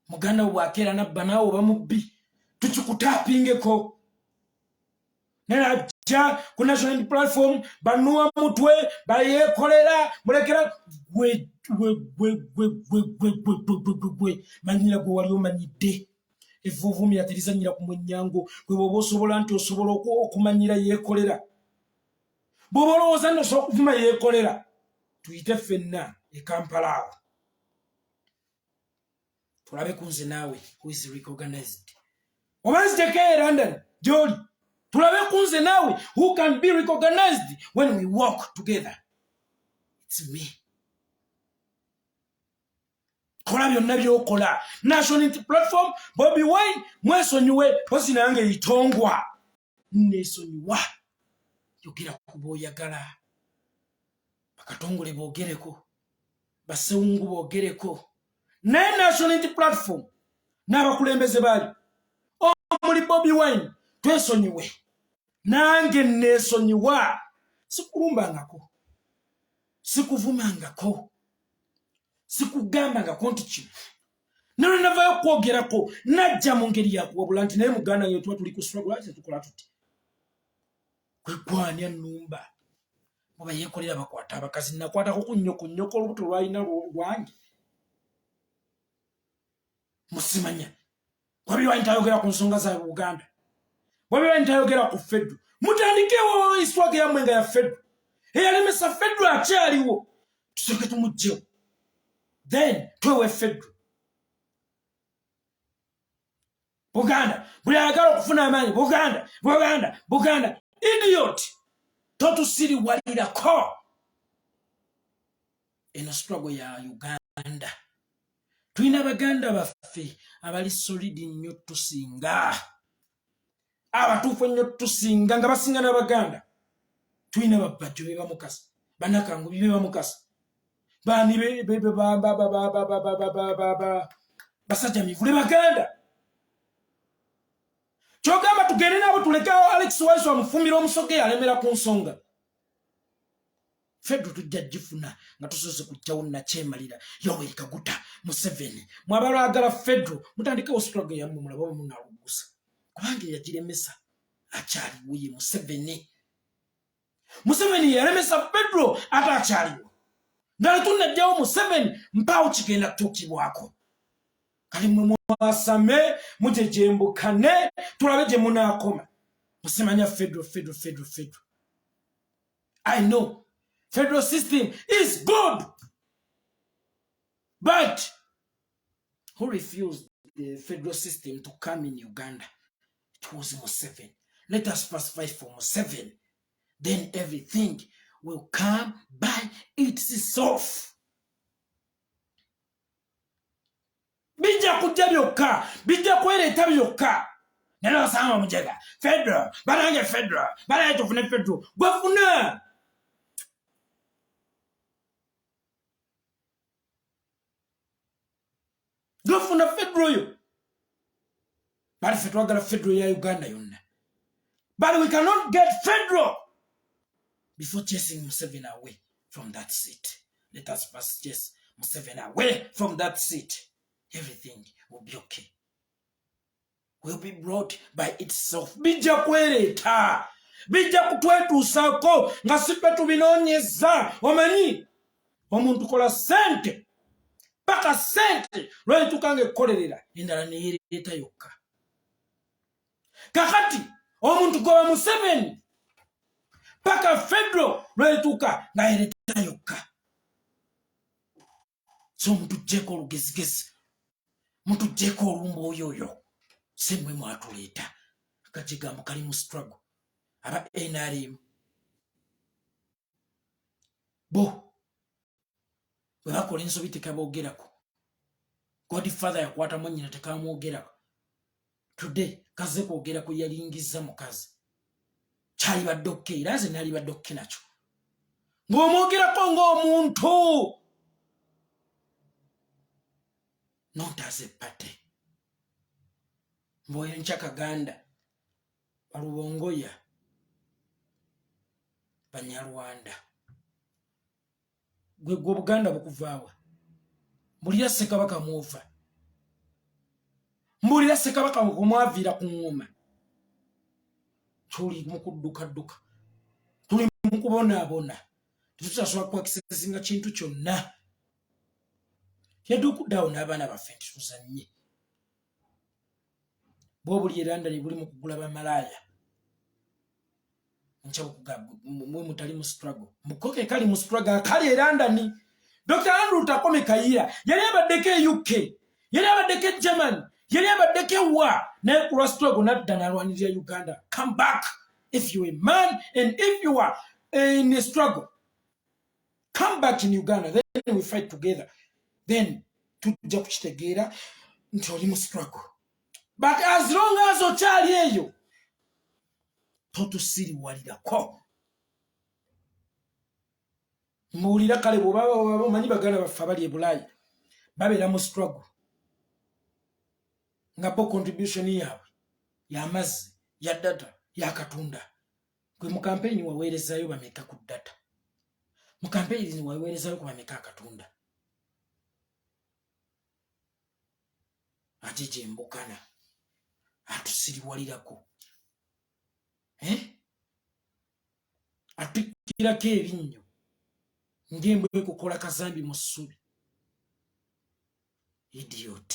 muganda bw'akeera nabba naawe bamubbi tuchikutapingeko nena ja ku national platform banuwa mutwe bayekolera mulekera gwe manyira gwe wali omanyidde evuvumi yaterizanyira ku mwenyango gwe bobo osobola nti osobola okumanyira yekolera bobo olowooza nti osobola okuvuma yekolera tuyite ffenna e Kampala awo tulabe kunze naawe who is recognized oba nziteekeye London gy'oli tulabe kunze naawe who can be recognized when we walk together. It's me. Kola byonna byokola national platform Bobi Wine mwesonyiwe pozi nange itongwa nesonyiwa yogera ku boyagala bakatongole bogereko basewungu bogereko ne national platform n'abakulembeze bali omuli Bobi Wine twesonyiwe nange nesonyiwa sikulumbangako sikuvumangako sikugambangako nti kino nano navayo kwogerako najja mu ngeri yakuwabula nti naye muganda yo tuba tuli ku struggle ate tukola tuti kwegwanya nnumba muba yeekolera bakwata abakazi nakwatako ku nnyoko olubuto lwalina lwange musimanya Bobi Wine tayogera ku nsonga za Uganda Bobi Wine tayogera ku Feddu mutandikewo iswage yammwe nga ya Feddu eyalemesa Feddu akyaliwo tusooke tumugjewo then twewe Feddu Buganda buli ayagala okufuna amaanyi Buganda idiot totusiriwalirako eno struggle ya Uganda tulina baganda baffe abali solid nnyo tusinga abatuufu nnyo tusinga nga basinga n'abaganda tulina babajjo be bamukasa banakangu bibe bamukasa bani basajja mivule baganda kyogamba tugende nabo tulekawo Alex Waiso amufumira omusoke alemera ku nsonga Feddu tujja gifuna nga tusoose kujjawo nakyemalira Yoweri Kaguta Museveni mwabalwagala Feddu mutandikewo struggle yammwe mulaba munalugusa kubanga yagiremesa akyaliwo ye Museveni yalemesa Feddu ate akyaliwo ndala tunajjawo Museveni mpaawo kigenda kutuukibwako kali mwe mwasame mujejembukane tulabe gye munaakoma musimanya Feddu I know federal system is good, but who refused the federal system to come in Uganda? It was Museveni. Let us first fight for Museveni. Then everything will come by itself. Bija kujja byokka, bija kwereeta byokka. Nero basanga mujega. Federal, balange tufune federal. Gwefuna! Gofuna federal yo. But federal gala federal ya Uganda yonna. But we cannot get federal before chasing Museveni away from that seat. Let us first chase Museveni away from that seat. Everything will be okay. Will be brought by itself. Bija kwereta. Bija kutwetuusako nga sipe tubinoonyeza. Omanyi omuntu kola sente. Paka sente lwe tukange kolerera endala neyereeta yokka. Kakati omuntu goba Museveni paka federal lwe tuka nga yereeta yokka. So omuntu jeko olugezigezi muntu jeko olumbo oyoyo semwe mwatuleeta akajigambo kali mu struggle aba NRM bo bakola ensobi tekaboogerako Godfather yakwata mwennyina tekamwogerako today kaze kwogerako yalingiza mukazi kyalibadde okke era nze nalibadde okke nakyo ng'omwogerako ng'omuntu not as a party mboyo nkyakaganda balubongoya Banyarwanda gwe Buganda bukuvaawa mulira Ssekabaka muva mbulira Ssekabaka okumwavira ku ngoma tuli mu kudduka tuli mu kubonaabona tetusasobola kwakisezinga kintu kyonna yadukuddawo n'abaana baffe nti tuzannye bw'obuli London buli mu kugula bamalaaya mwe mutali mu struggle mukoke kali mu struggle kali London. Dr. Andrew Takome Kayira yali abaddeko e UK yali abaddeko e Germany yali abaddeko ewa naye ku lwa struggle nadda n'alwanirira Uganda. Come back if you are a man and if you are in a struggle, come back in Uganda, then we fight together, then tujja kukitegeera nti oli mu struggle. But as long as okyali eyo totusiriwalirako. Muwulira kale bw'oba omanyi baganda baffe abali e Bulaaya babeera mu struggle nga bo contribution yaabwe y'amazzi ya data ya katunda. Gwe mu campaign waweerezaayo bameka ku data, mu campaign waweerezaayo ku bameka akatunda. Ate gye mbukana atusiriwalirako atukkirako ebinnyo ng'embwa ekukola kazambi mu ssubi. Idiot.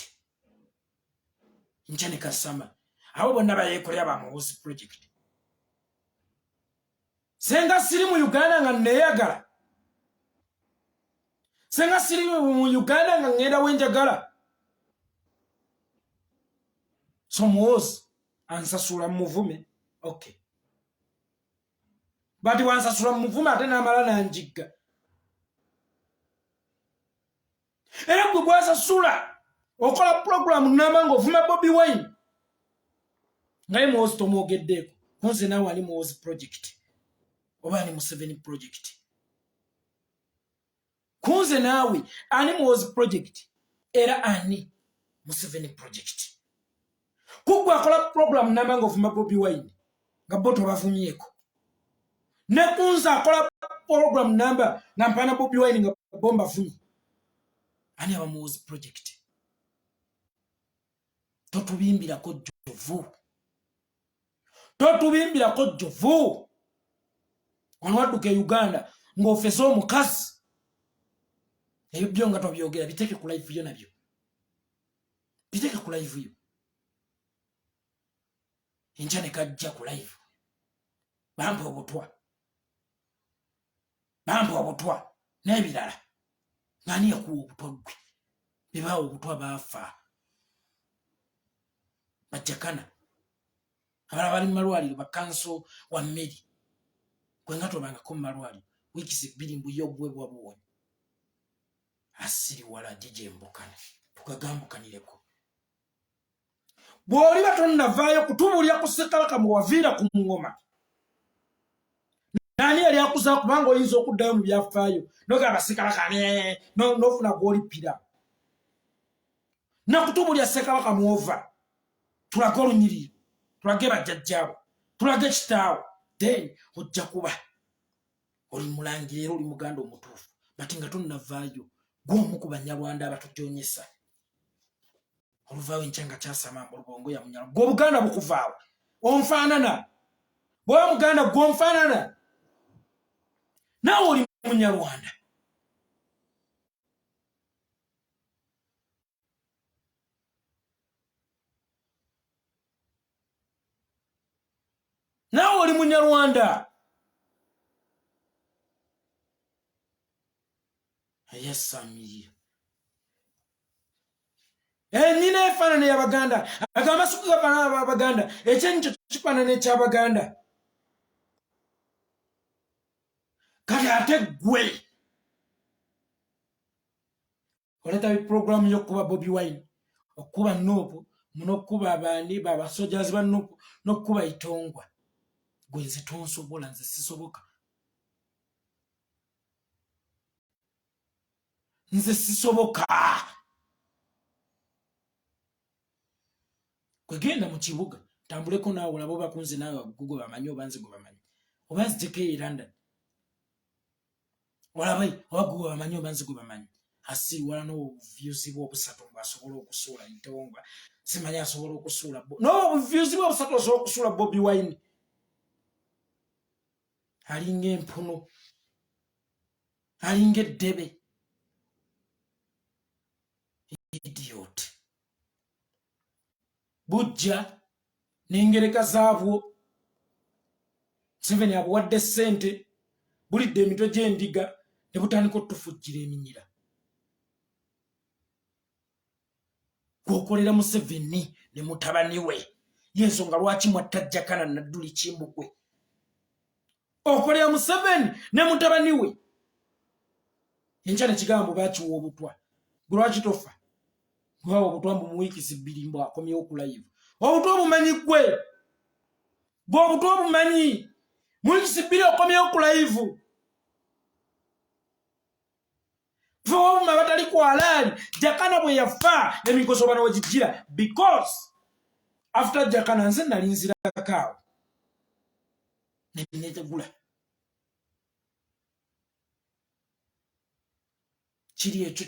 Nchane kasama abo bonna bayeekolera bamubuzi project. Senga siri mu Uganda nga neeyagala, senga siri mu Uganda nga ngenda wenjagala, so muwozi ansasula mu muvume. Okay, but wansasula mu muvume ate n'amala nanjigga. Era gwe bwasasula okola program namba ng'ovuma Bobi Wine ngaye muwozi tomwogeddeeko nze naawe ali muwozi project oba ani mu 7 project. Kunze naawe ani muwozi project era ani mu 7 project. Kugwe akola program namba ng'ovuma Bobi Wine nga bo tobavumyeko, ne kunze akola program namba nga mpaana Bobi Wine nga bo mbavumye. Ani aba muwozi project. Totubimbirako jjovu, totubimbirako jjovu. Wano wadduka e Uganda ng'ofesa omukazi ebyo byo nga twabyogera biteeke ku live yo, nabyo biteeke ku live yo. Enkya ne kajja ku live bampa obutwa n'ebirala. Ng'ani yakuwa obutwa gwe? Bebaawo obutwa baafa. Bajakana abala bali mu malwaliro bakanso wa mmeri gwe nga tobangako mu malwaliro wiikisi 2 mbuyo obwebwa buwonyi. Asiriwala DJ Mbukana tukagambukanireko. Bw'oli batonnavaayo kutubulya ku Ssekabaka muwaviira ku ngoma, nani yali akuza kubanga oyinza okuddayo mu byafaayo nogamba Ssekabaka n'ofuna gw'olippira. Nakutubulya Ssekabaka muova tulage olunyiriri, tulage bajjajjaabo, tulage kitaawo, then ojja kuba oli mulangira era oli muganda omutuufu. Bati nga tonnavaayo gw'omu ku Banyarwanda abatujonyesa. Oluvaawo enkyanga kyasama mbulubongo ya munyala gwe Buganda bukuvaawo onfaanana, bw'oba Muganda gw'onfaanana naawe oli Munyarwanda. Naawe oli Munyarwanda. Ayasamiyo nina efaanana y'Abaganda agamba suku gafaanana b'Abaganda ekyenikyo kifaanana eky'Abaganda. Kati ate gwe oleta program y'okuba Bobi Wine, okuba Nuupu, n'okuba abaani babasojazi ba Nuupu, n'okuba Itongwa. Gwe nze tonsobola, nze sisoboka, nze sisoboka. Kwegenda mu kibuga tambuleko naawe olaba oba kunze naawe Google bamanyi oba nze gwe bamanyi, oba nzijeko e London olabayi oba Google bamanyi oba nze gwe bamanyi. asiwala n'obuvyuzi bw'obusatu ng'asobola okusuula ntonga simanyi asobola okusuula n'obuvyuzi bw'obusatu asobola okusuula Bobi Wine alinga empuno alinga eddebe idiot bujja n'engereka zaabwo Museveni abuwadde ssente bulidde emitwe gy'endiga ne butandika otufujjira eminyira gwokolera Museveni ne mutabani we y'ensonga lwaki mwatta Jakana Nadduli Kimbugwe okolera Museveni ne mutabani we enkyana kigambo bakiwa obutwa gwe lwaki tofa gwawo obutwa mu wiikisi bbiri mbu akomyewo ku live obutwa obumanyi gwe gwe obutwa obumanyi mu wiikisi bbiri okomyewo ku live tuwabuma batali ku halali Jakana bwe yafa emikosobano we gijjira because after Jakana nze nali nzirakaawo netegula kiri ekyo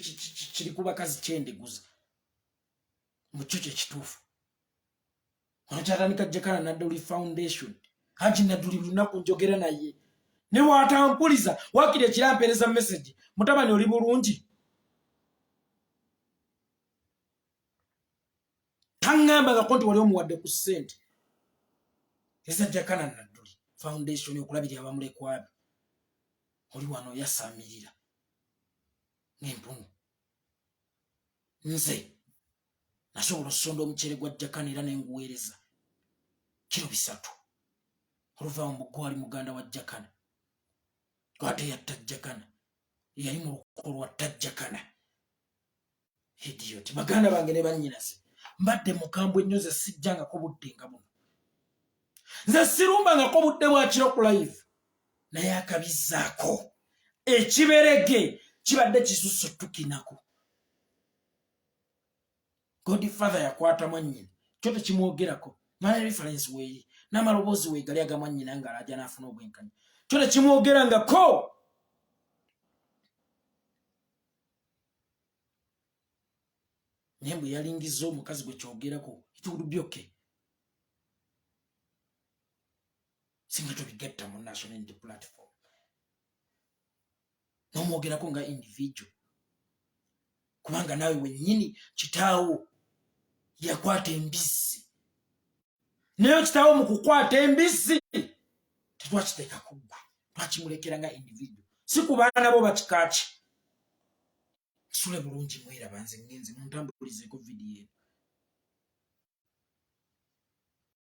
kiri ku bakazi kyendeguza mukyo kye kituufu ono kyatandika Jakana Nadduli Foundation Haji Nadduli lunaku njogera naye ne bw'atampuliza wakiri ekirampeereza message mutabani oli bulungi taŋŋambangako nti wali omuwadde ku ssente eza Jakana Nadduli Foundation okulabirira abamulekwabe oli wano yasaamirira ng'empunu nze nasobola okusonda omuceere gwa Jakana era nenguweereza kiro 3 oluva mu gwali muganda wa Jakana lwate yatta Jakana yali mu lukuko lwatta Jakana idiot baganda bange ne bannyinaze mbadde mukambwe nnyo ze sijjangako budde nga buno nze sirumbangako budde bwa kiro ku live naye akabizzaako ekiberege kibadde kisusse tukinako Godfather yakwata mwannyina kyo tekimwogerako mala reference weeri n'amaloboozi weegali agamwannyina ng'alaja n'afuna obwenkanya kyo tekimwogerangako naye bwe yalingiza omukazi gwe kyogerako it would be okay singa tobigatta mu national unity platform n'omwogerako nga individual kubanga naawe wennyini kitaawo yakwata embisi naye kitaawo mu kukwata embisi tetwakiteeka ku ggwe twakimulekera nga individual si ku baana bo bakikaaki kisule bulungi mweraba nze ngenze muntambulizeeko vidiyo eno